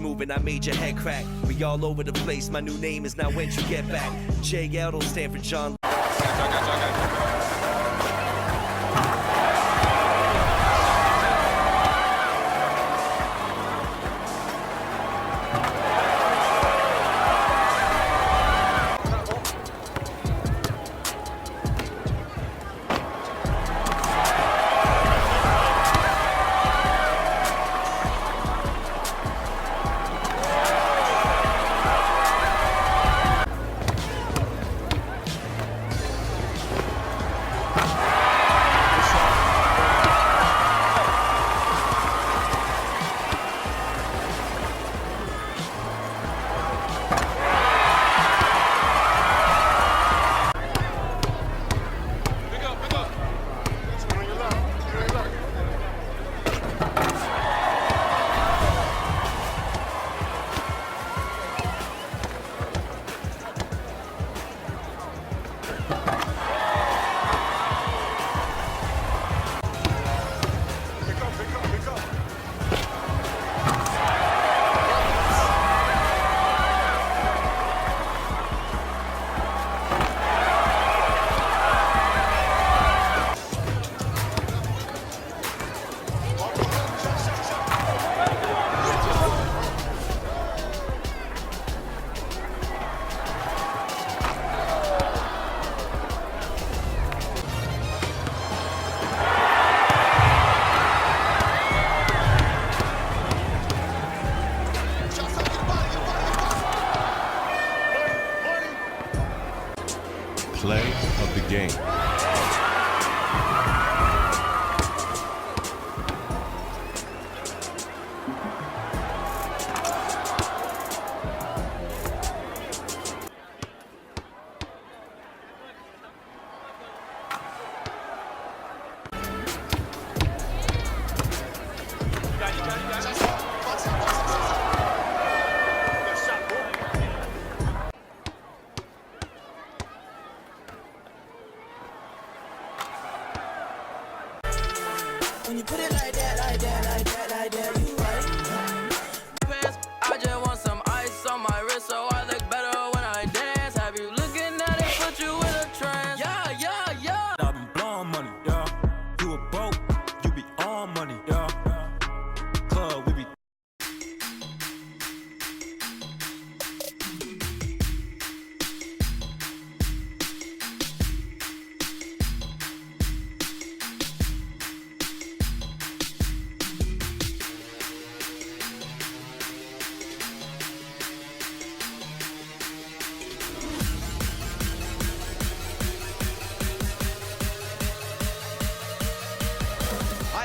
moving, I made your head crack. We all over the place, my new name is now when you get back. JL don't stand for John. Play of the game. When you put it like that, like that, like that, like that, you right. Pants, I just want some ice on my wrist so I look better when I dance. Have you looking at it, put you in a trance? Yeah, yeah, yeah. I've been blowing money, yeah. You a broke, you be on money, yeah. Club, we be.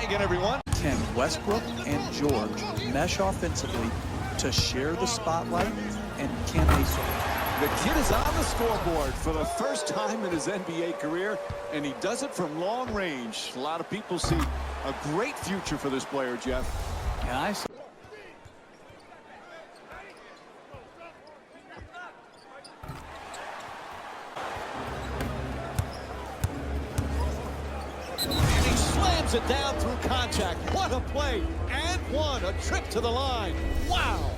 Again, everyone. Can Westbrook and George mesh offensively to share the spotlight, and can they score? The kid is on the scoreboard for the first time in his NBA career, and he does it from long range. A lot of people see a great future for this player, Jeff. And I see. It down through contact. What a play, and one, a trip to the line. Wow.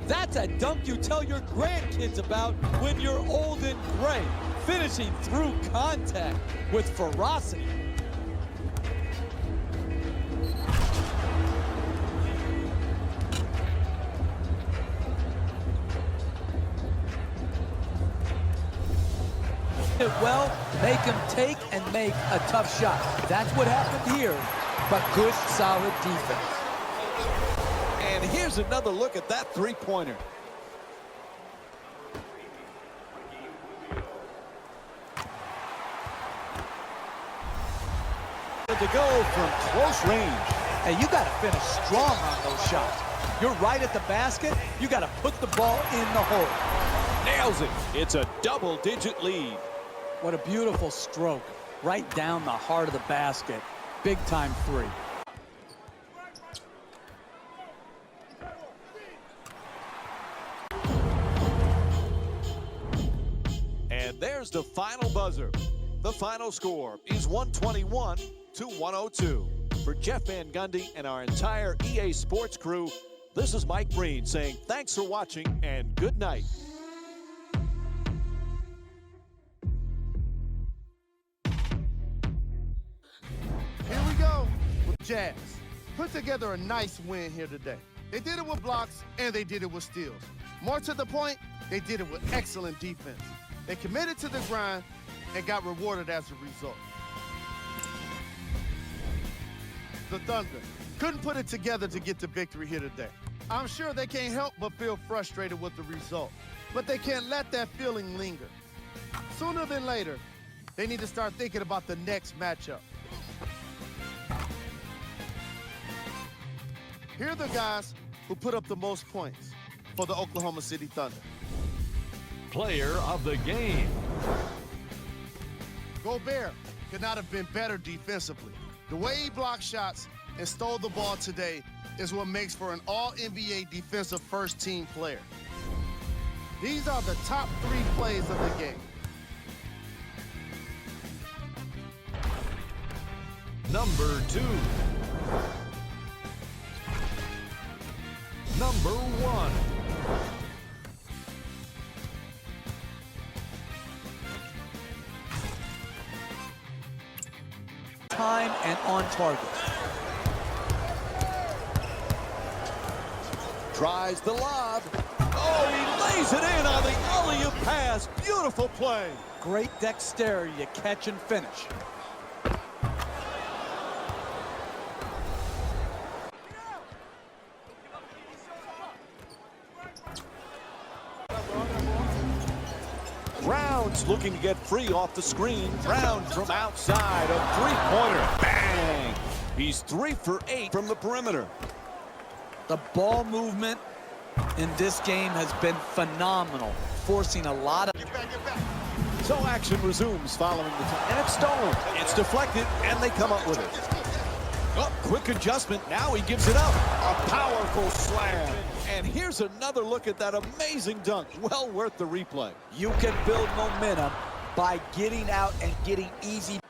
That's a dunk you tell your grandkids about when you're old and gray. Finishing through contact with ferocity. Well, make him take and make a tough shot. That's what happened here, but good, solid defense. And here's another look at that three-pointer. To go from close range. Hey, you got to finish strong on those shots. You're right at the basket. You got to put the ball in the hole. Nails it. It's a double-digit lead. What a beautiful stroke. Right down the heart of the basket. Big-time three. And there's the final buzzer. The final score is 121-102. For Jeff Van Gundy and our entire EA Sports crew, This is Mike Breen saying thanks for watching and good night. Here we go with Jazz. Put together a nice win here today. They did it with blocks and they did it with steals. More to the point, they did it with excellent defense. They committed to the grind and got rewarded as a result. The Thunder couldn't put it together to get the victory here today. I'm sure they can't help but feel frustrated with the result, but they can't let that feeling linger. Sooner than later, they need to start thinking about the next matchup. Here are the guys who put up the most points for the Oklahoma City Thunder. Player of the game. Gobert could not have been better defensively. The way he blocked shots and stole the ball today is what makes for an all-NBA defensive first-team player. These are the top 3 plays of the game. Number 2. Number 1. Time and on target. Tries the lob. Oh, he lays it in on the alley-oop pass. Beautiful play. Great dexterity to catch and finish. Brown's looking to get free off the screen. Brown from outside, a three-pointer. Bang! He's 3 for 8 from the perimeter. The ball movement in this game has been phenomenal, forcing a lot of... So action resumes following the time. And it's stolen. It's deflected, and they come up with it. Oh, quick adjustment. Now he gives it up. A powerful slam. And here's another look at that amazing dunk. Well worth the replay. You can build momentum by getting out and getting easy.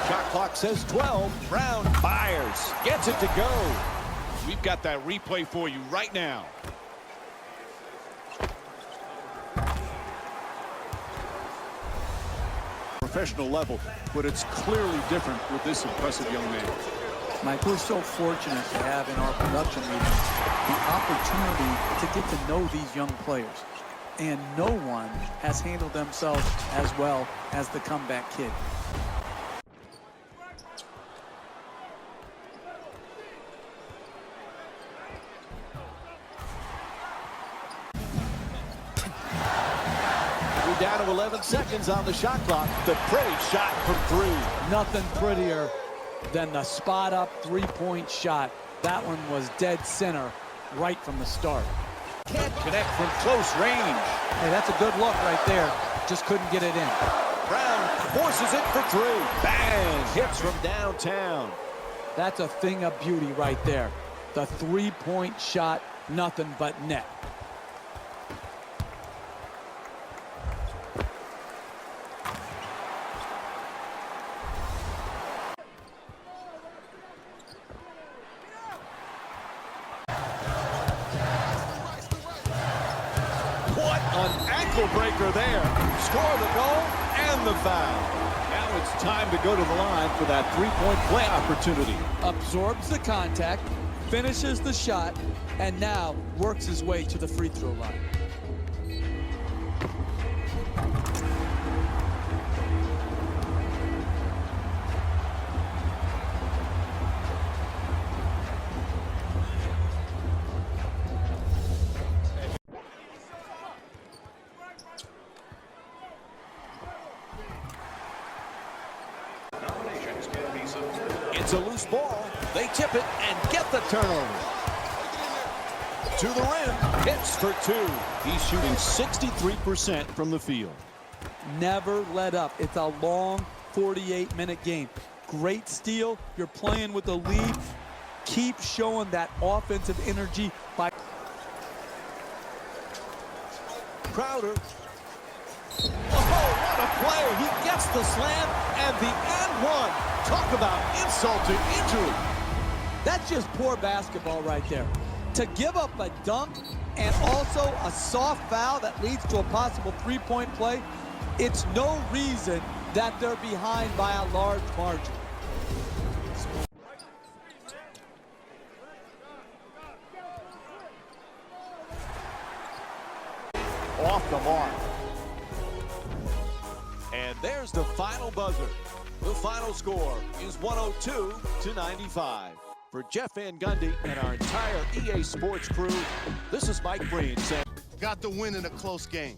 Shot clock says 12. Brown fires. Gets it to go. We've got that replay for you right now. Professional level, but it's clearly different with this impressive young man. Mike, we're so fortunate to have in our production meetings the opportunity to get to know these young players. And no one has handled themselves as well as the comeback kid. Down to 11 seconds on the shot clock. The pretty shot from 3. Nothing prettier than the spot-up three-point shot. That one was dead center right from the start. Can't connect from close range. Hey, that's a good look right there. Just couldn't get it in. Brown forces it for 3. Bang! Hits from downtown. That's a thing of beauty right there. The three-point shot, nothing but net. An ankle breaker there. Score the goal and the foul. Now it's time to go to the line for that three-point play opportunity. Absorbs the contact, finishes the shot, and now works his way to the free throw line. It's a loose ball. They tip it and get the turnover. To the rim, hits for 2. He's shooting 63% from the field. Never let up. It's a long 48-minute game. Great steal. You're playing with the lead. Keep showing that offensive energy by... Crowder Gets the slam and the and one. Talk about insult to injury. That's just poor basketball right there. To give up a dunk and also a soft foul that leads to a possible three-point play, it's no reason that they're behind by a large margin. Off the mark. And there's the final buzzer. The final score is 102-95. For Jeff Van Gundy and our entire EA Sports crew, this is Mike Breen saying, Got the win in a close game.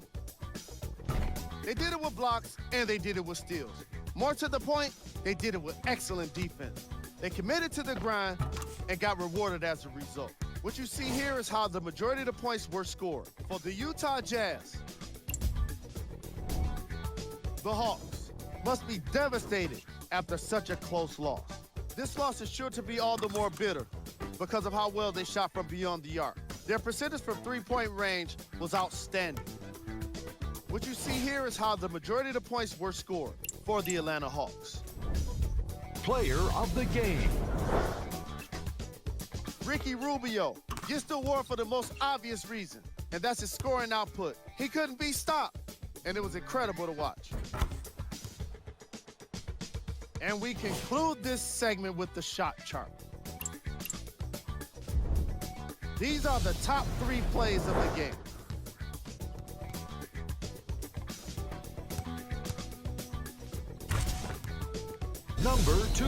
They did it with blocks, and they did it with steals. More to the point, they did it with excellent defense. They committed to the grind and got rewarded as a result. What you see here is how the majority of the points were scored. For the Utah Jazz, the Hawks must be devastated after such a close loss. This loss is sure to be all the more bitter because of how well they shot from beyond the arc. Their percentage from three-point range was outstanding. What you see here is how the majority of the points were scored for the Atlanta Hawks. Player of the game. Ricky Rubio gets the award for the most obvious reason, and that's his scoring output. He couldn't be stopped, and it was incredible to watch. And we conclude this segment with the shot chart. These are the top 3 plays of the game. Number 2.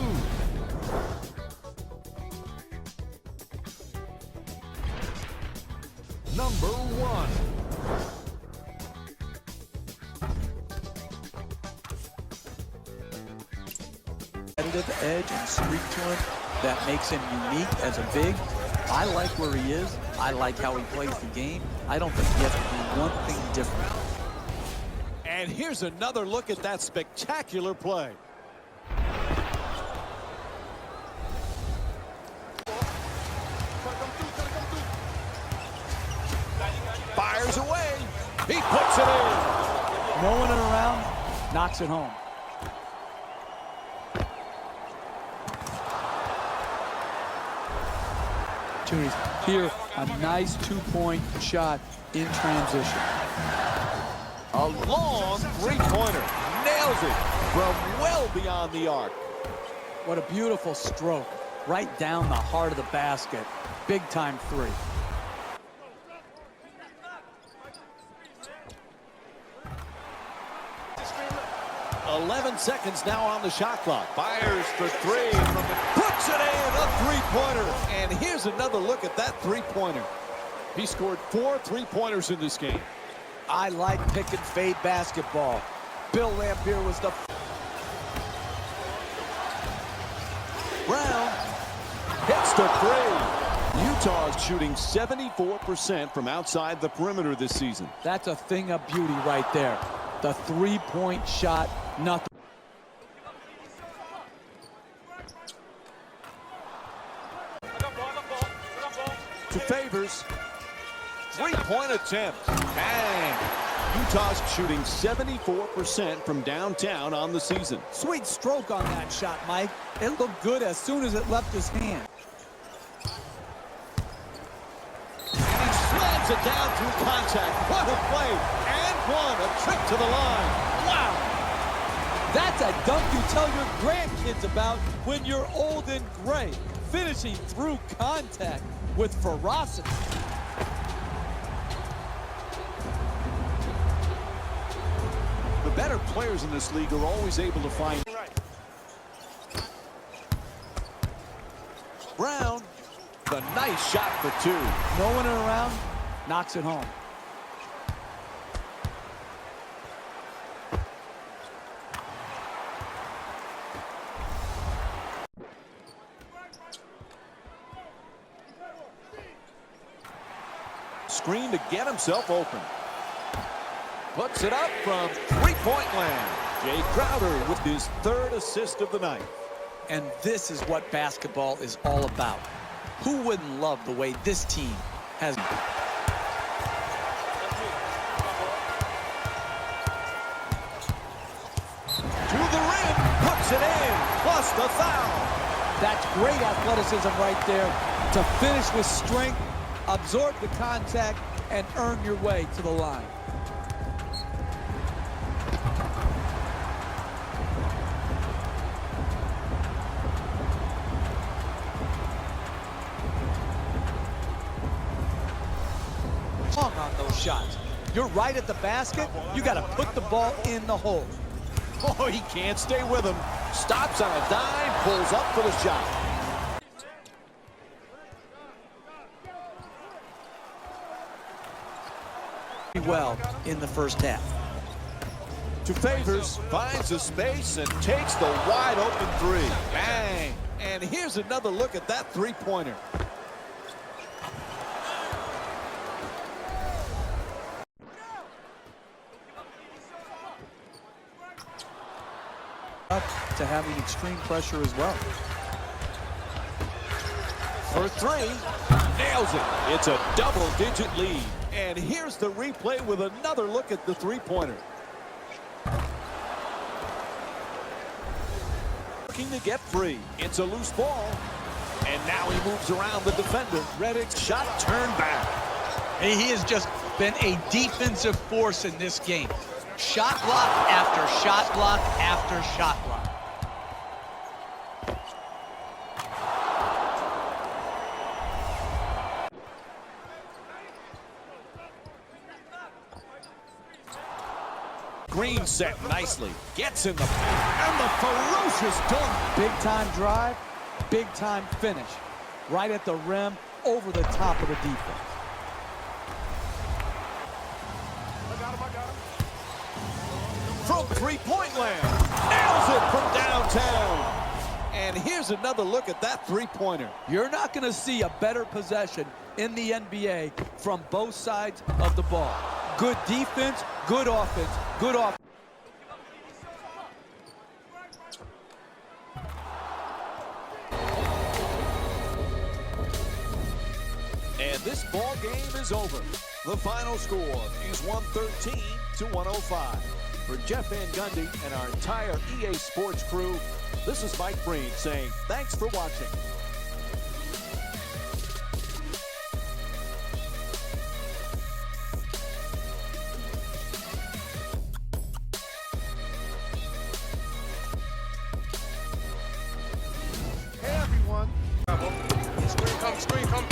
Number 1. Competitive edge and streak to him that makes him unique as a big. I like where he is. I like how he plays the game. I don't think he has to do one thing different. and here's another look at that spectacular play. Fires away. He puts it in. No one around, knocks it home. Here, a nice two-point shot in transition. A long three-pointer. Nails it from well beyond the arc. What a beautiful stroke. Right down the heart of the basket. Big-time three. .11 seconds now on the shot clock. Fires for three. Puts it in, a three-pointer. And here's another look at that three-pointer. He scored 4 three-pointers in this game. I like pick and fade basketball. Bill Laimbeer was the... Brown hits the three. Utah's shooting 74% from outside the perimeter this season. That's a thing of beauty right there. The three-point shot, nothing. To Favors. Three-point attempt. Bang! Utah's shooting 74% from downtown on the season. Sweet stroke on that shot, Mike. It looked good as soon as it left his hand. And he slams it down through contact. What a play! And one, a trip to the line. Wow! That's a dunk you tell your grandkids about when you're old and gray. Finishing through contact with ferocity. The better players in this league are always able to find. Brown, the nice shot for two. No one around, knocks it home. Screen to get himself open. Puts it up from three-point land. Jay Crowder with his 3rd assist of the night. And this is what basketball is all about. Who wouldn't love the way this team has... plus the foul. That's great athleticism right there to finish with strength, absorb the contact, and earn your way to the line. On those shots. You're right at the basket. You got to put the ball in the hole. Oh, he can't stay with him. Stops on a dime, pulls up for the shot. Well in the first half. To Favors, finds a space and takes the wide open three. Bang! And here's another look at that three-pointer. To having extreme pressure as well. For three, nails it. It's a double-digit lead. And here's the replay with another look at the three-pointer. Looking to get free. It's a loose ball. And now he moves around the defender. Reddick's shot turned back. He has just been a defensive force in this game. Shot block after shot block after shot block. Green set nicely. Gets in the and the ferocious dunk. Big time drive, big time finish. Right at the rim, over the top of the defense. From three-point land. Nails it from downtown. And here's another look at that three-pointer. You're not going to see a better possession in the NBA from both sides of the ball. Good defense, good offense, good offense. And this ball game is over. The final score is 113 to 105. For Jeff Van Gundy and our entire EA Sports crew, this is Mike Breen saying thanks for watching. Hey, everyone. Screen come.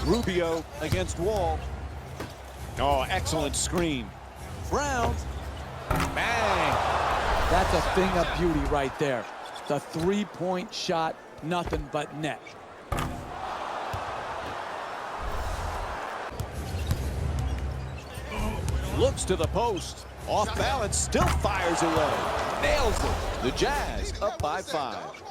Rubio against Wall. Oh, excellent screen. Brown. Bang. That's a thing of beauty right there. The three-point shot, nothing but net. Looks to the post. Off balance, still fires away. Nails it. The Jazz up by 5.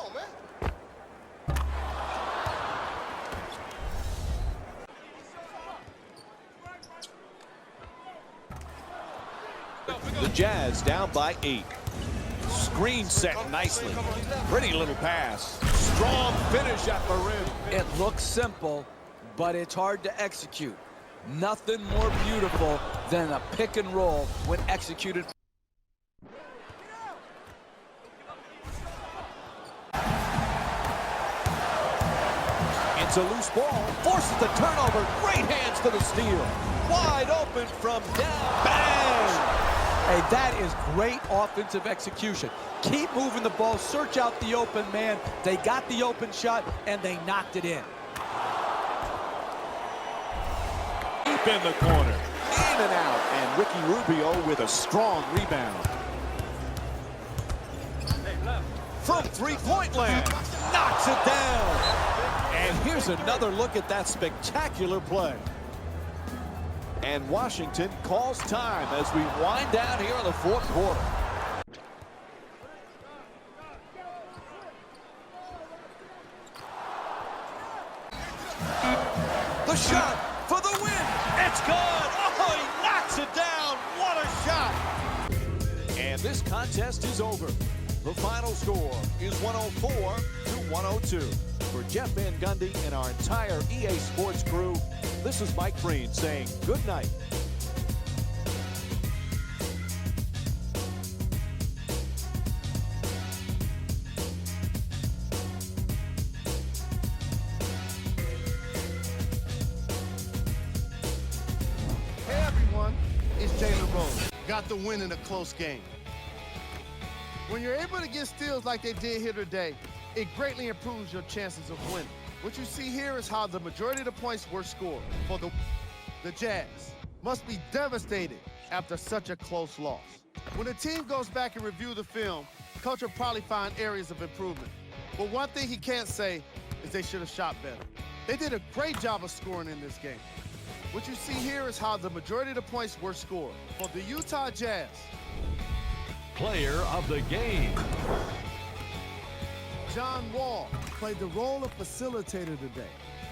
The Jazz down by 8. Screen set nicely. Pretty little pass. Strong finish at the rim. It looks simple, but it's hard to execute. Nothing more beautiful than a pick and roll when executed. It's a loose ball. Forces the turnover. Great hands to the steal. Wide open from down. Bang! Hey, that is great offensive execution. Keep moving the ball, search out the open man. They got the open shot, and they knocked it in. Deep in the corner. In and out. And Ricky Rubio with a strong rebound. From three-point land. Knocks it down. And here's another look at that spectacular play. And Washington calls time as we wind down here in the fourth quarter. The shot for the win. It's good. Oh, he knocks it down. What a shot. contest is over. The final score is 104-102. For Jeff Van Gundy and our entire EA Sports crew, this is Mike Breen saying good night. Hey everyone, it's Jalen Rose. Got the win in a close game. When you're able to get steals like they did here today, it greatly improves your chances of winning. What you see here is how the majority of the points were scored for the Jazz. Must be devastated after such a close loss. When the team goes back and review the film, coach will probably find areas of improvement. But one thing he can't say is they should have shot better. They did a great job of scoring in this game. What you see here is how the majority of the points were scored for the Utah Jazz. Player of the game. John Wall played the role of facilitator today,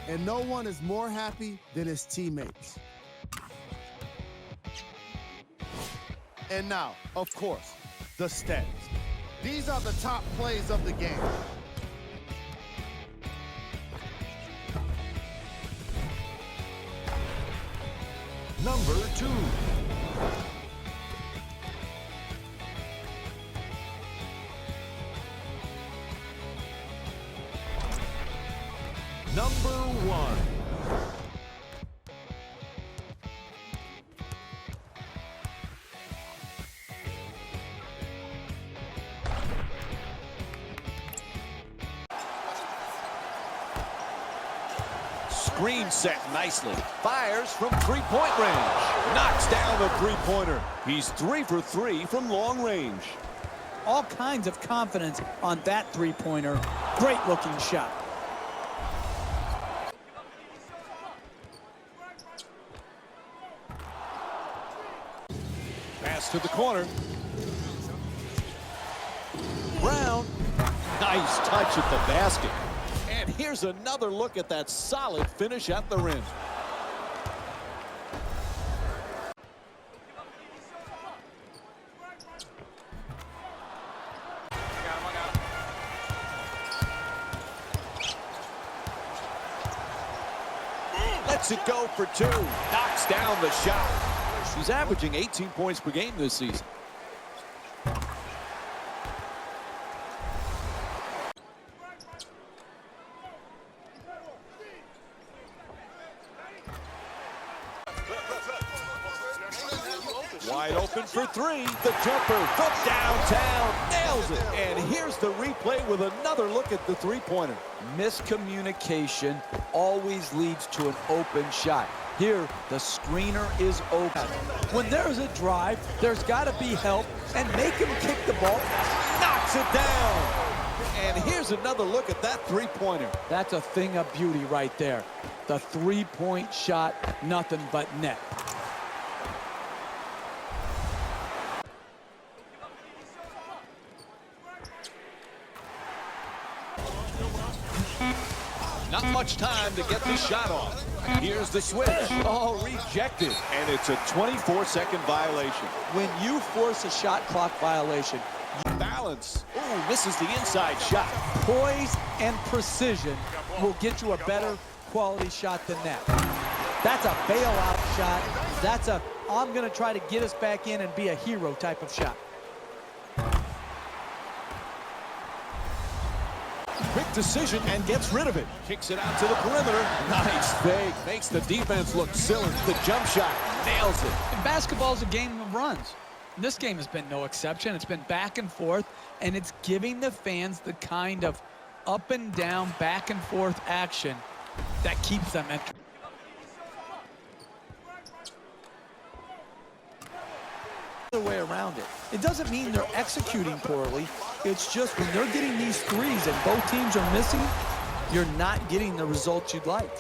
and no one is more happy than his teammates. And now, of course, the stats. These are the top plays of the game. Number 2. Number 1. Screen set nicely. Fires from three-point range. Knocks down the three-pointer. He's 3 for 3 from long range. All kinds of confidence on that three-pointer. Great looking shot. Pass to the corner. Brown. Nice touch at the basket. And here's another look at that solid finish at the rim. Lets it go for 2. Knocks down the shot. He's averaging 18 points per game this season. Wide open for 3. The jumper from downtown nails it. And here's the replay with another look at the three-pointer. Miscommunication always leads to an open shot. Here, the screener is open. When there's a drive, there's got to be help, and make him kick the ball. Knocks it down. And here's another look at that three-pointer. That's a thing of beauty right there. The three-point shot, nothing but net. Not much time to get the shot off. Here's the switch. Oh, rejected. And it's a 24-second violation. When you force a shot clock violation, Balance. Ooh, misses the inside shot. poise and precision will get you a better quality shot than that. That's a bailout shot. That's a, I'm going to try to get us back in and be a hero type of shot. Quick decision and gets rid of it. Kicks it out to the perimeter. Nice fake. Makes the defense look silly. The jump shot. Nails it. And basketball is a game of runs. This game has been no exception. It's been back and forth, and it's giving the fans the kind of up and down, back and forth action that keeps them entertained. The way around it. It doesn't mean they're executing poorly. It's just when they're getting these threes and both teams are missing, you're not getting the results you'd like.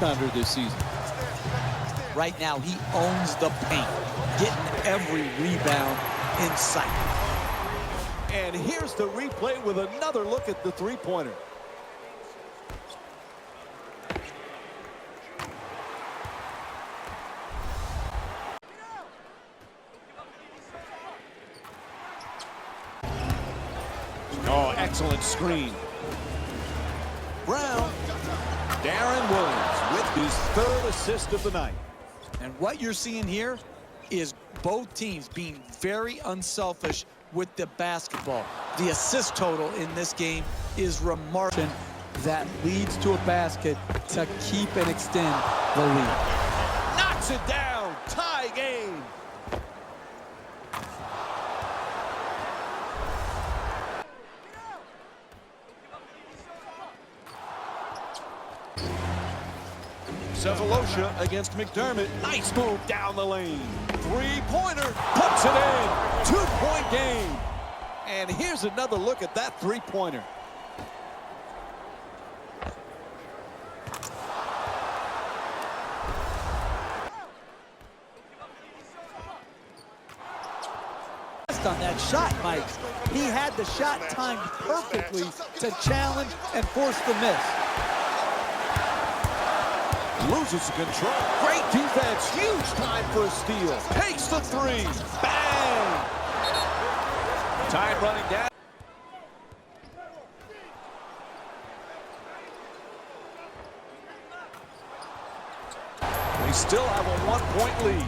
Under this season. Right now, he owns the paint, getting every rebound in sight. And here's the replay with another look at the three-pointer. Excellent screen. Brown. Darren Williams with his third assist of the night. And what you're seeing here is both teams being very unselfish with the basketball. The assist total in this game is remarkable. That leads to a basket to keep and extend the lead. Knocks it down. Tie game. Cephalosha against McDermott. Nice move down the lane. Three-pointer. Puts it in. 2-point game. And here's another look at that three-pointer. On that shot, Mike. He had the shot timed perfectly to challenge and force the miss. Loses control. Great defense. Huge time for a steal. Takes the three. Bang! Time running down. We still have a 1-point lead.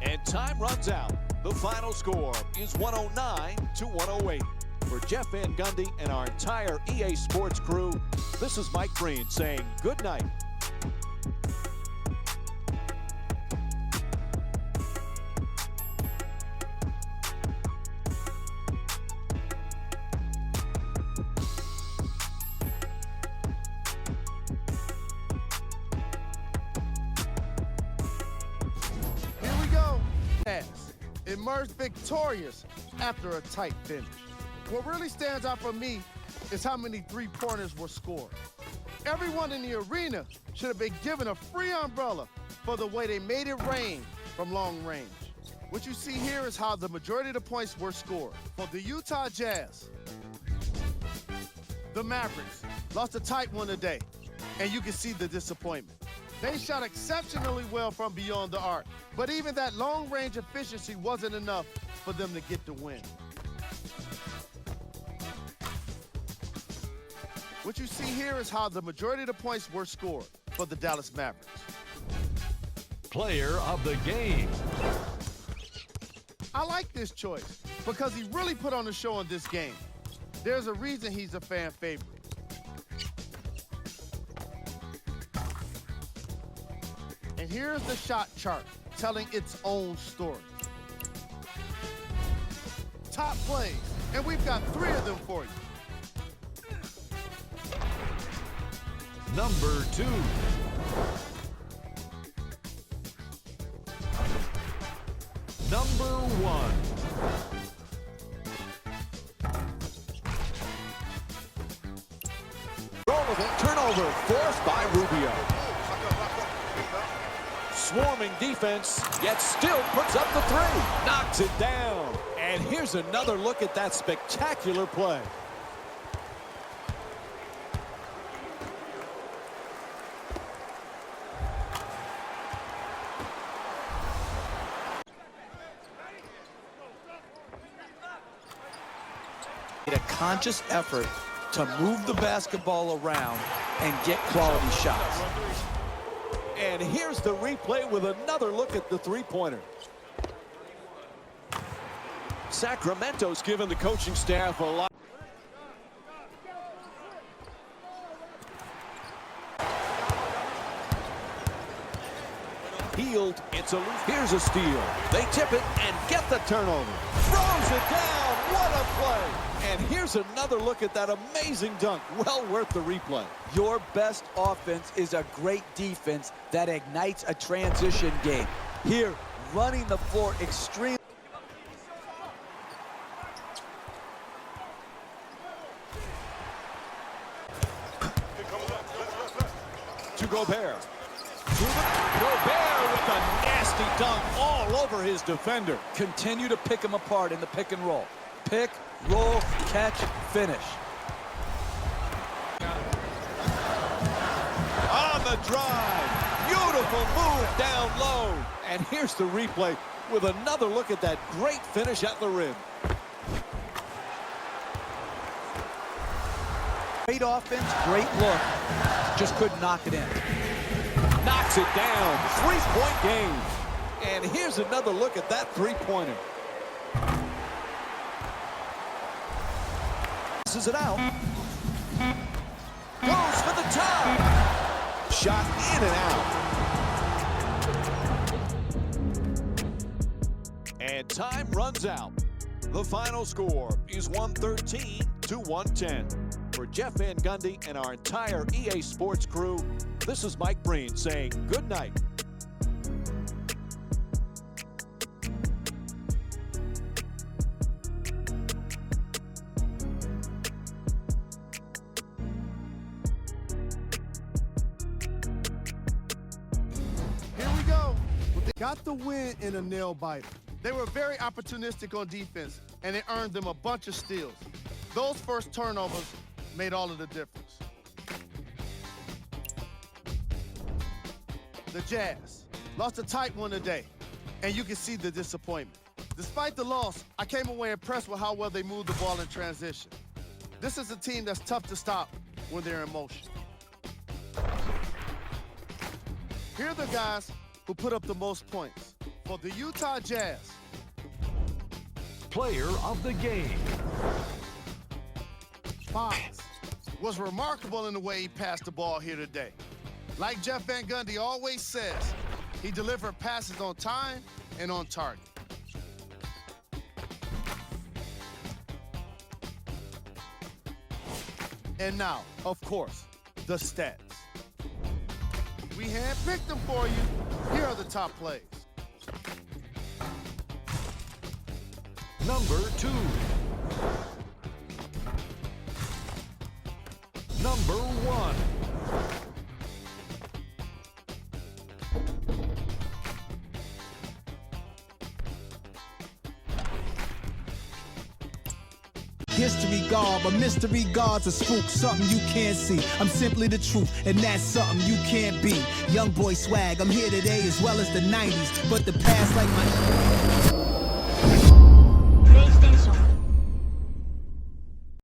And time runs out. The final score is 109-108. For Jeff Van Gundy and our entire EA Sports crew, this is Mike Breen saying good night. Here we go. Emerged victorious after a tight finish. What really stands out for me is how many three-pointers were scored. Everyone in the arena should have been given a free umbrella for the way they made it rain from long range. What you see here is how the majority of the points were scored. For the Utah Jazz, the Mavericks lost a tight one today, and you can see the disappointment. They shot exceptionally well from beyond the arc, but even that long-range efficiency wasn't enough for them to get the win. What you see here is how the majority of the points were scored for the Dallas Mavericks. Player of the game. I like this choice because he really put on a show in this game. There's a reason he's a fan favorite. And here's the shot chart telling its own story. Top plays, and we've got 3 of them for you. Number 2. Number 1. Turnover forced by Rubio. Swarming defense, yet still puts up the three. Knocks it down. And here's another look at that spectacular play. A conscious effort to move the basketball around and get quality shots. And here's the replay with another look at the three-pointer. Sacramento's given the coaching staff a lot. Healed, it's a loose. Here's a steal. They tip it and get the turnover. Throws it down. What a play. And here's another look at that amazing dunk. Well worth the replay. Your best offense is a great defense that ignites a transition game. Here, running the floor extremely. To Gobert. Gobert with a nasty dunk all over his defender. Continue to pick them apart in the pick and roll. Pick, roll, catch, finish. On the drive. Beautiful move down low. And here's the replay with another look at that great finish at the rim. Great offense, great look. Just couldn't knock it in. Knocks it down. 3-point game. And here's another look at that three-pointer. Passes it out. Goes for the top. Shot in and out. And time runs out. The final score is 113 to 110. For Jeff Van Gundy and our entire EA Sports crew, this is Mike Breen saying good night. Here we go. They got the win in a nail biter. They were very opportunistic on defense, and it earned them a bunch of steals. Those first turnovers made all of the difference. The Jazz lost a tight one today, and you can see the disappointment. Despite the loss, I came away impressed with how well they moved the ball in transition. This is a team that's tough to stop when they're in motion. Here are the guys who put up the most points. For the Utah Jazz, Player of the game. Bonds was remarkable in the way he passed the ball here today. Like Jeff Van Gundy always says, he delivered passes on time and on target. And now, of course, the stats. We handpicked them for you. Here are the top plays. Number 2. Number 1. History guard, but mystery guard's a spook, something you can't see. I'm simply the truth, and that's something you can't be. Young boy swag, I'm here today as well as the 90s, but the past like my...